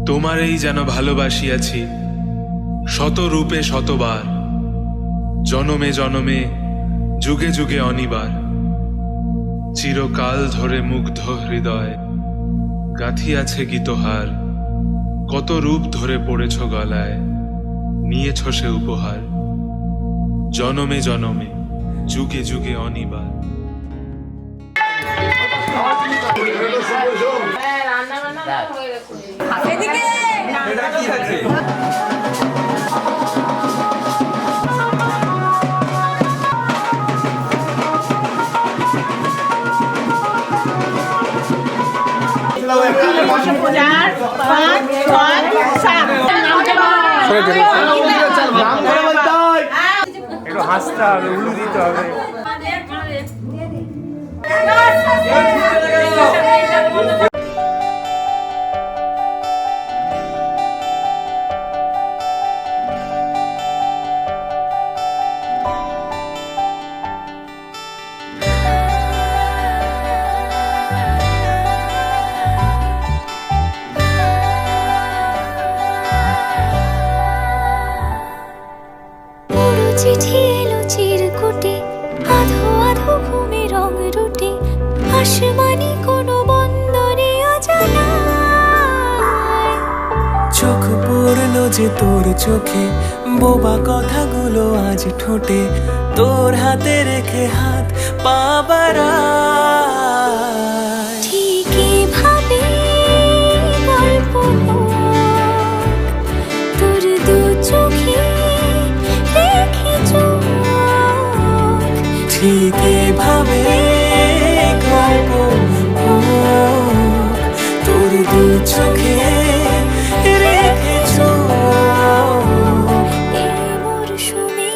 তোমারেই যেন ভালোবাসিয়াছি শত রূপে শতবার, জনমে জনমে যুগে যুগে অনিবার। চিরকাল ধরে মুগ্ধ হৃদয় গাঁথিয়াছে গীতহার, কত রূপ ধরে পড়েছ গলায়, নিয়েছ সে উপহার। জনমে জনমে যুগে যুগে অনিবার। একটু হাসতে হবে, উলু দিতে হবে। চিঠি এলো চিরকুটে, আধো আধো ঘুমে রং রুটে, আসমানি কোনো বন্দরে অজানা। চোখ পড়লো যে তোর চোখে, বোবা কথাগুলো আজ ঠোঁটে, তোর হাতে রেখে হাত পা বাড়ায়। ঠিকই ভাবে গল্প তোর দু চোখে রেখে চোখ, ঠিক এভাবে গল্প তোর দু চোখে রেখেছ। এই মরশুমে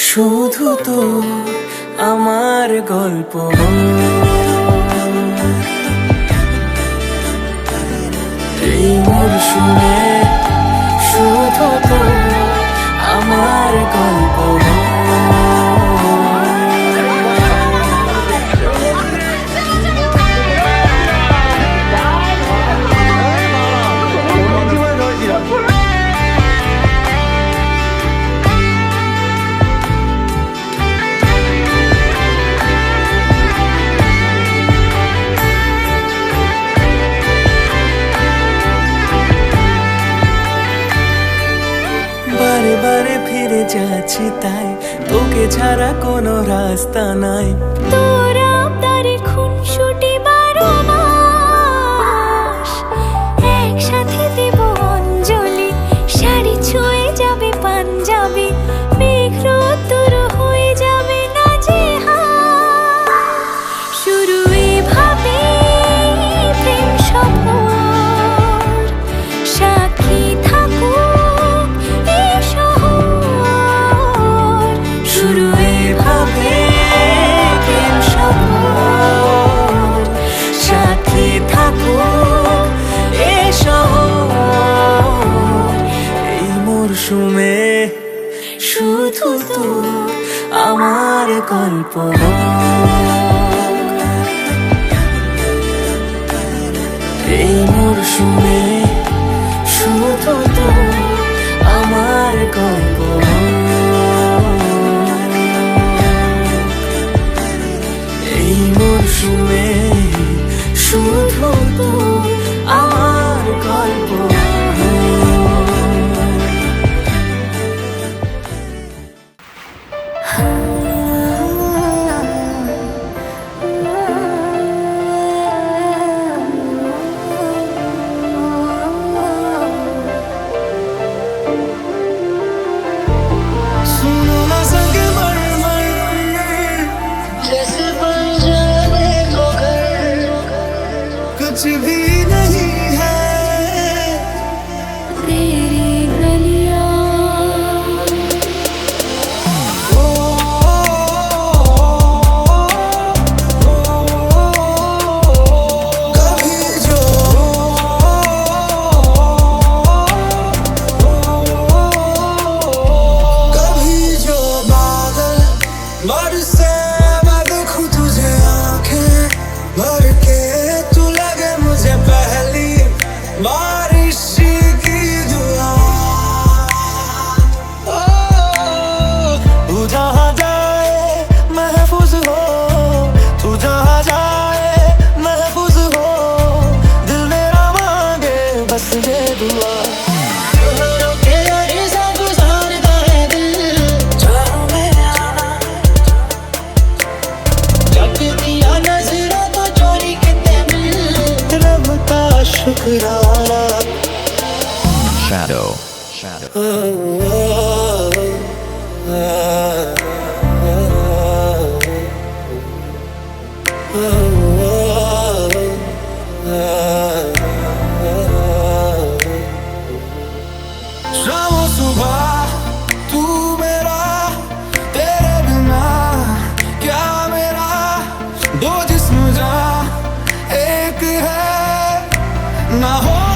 শুধু তো আমার গল্প, এই মরশুমে শুধু তো আমার গল্প। বারে বারে ফিরে যাচ্ছি তাই, তোকে ছাড়া কোনো রাস্তা নাই। তোর আবদারে খুনসুটি 12 মাস, একসাথে দেব অঞ্জলি, শাড়ি ছুঁয়ে যাবে পাঞ্জাবি, মেঘ রোদ্দুর হয়ে যাবে না যে হাল। শুরু এভাবে প্রেম সফর, সাক্ষী থাকুক এই শহর। শুরু এভাবে প্রেম সফর, সাথী থাকুক এ শহর। এই মরশুমে শুধু তো আমার গল্প, এই মরশুমে শুধু তো আমার গল্প, এই মরশুমে শুধু তো আমার গল্প। मुस्कुराना। Shadow. शाम सुबह तू मेरा, तेरे बिना क्या मेरा, दो जिस्म जा एक है ना हो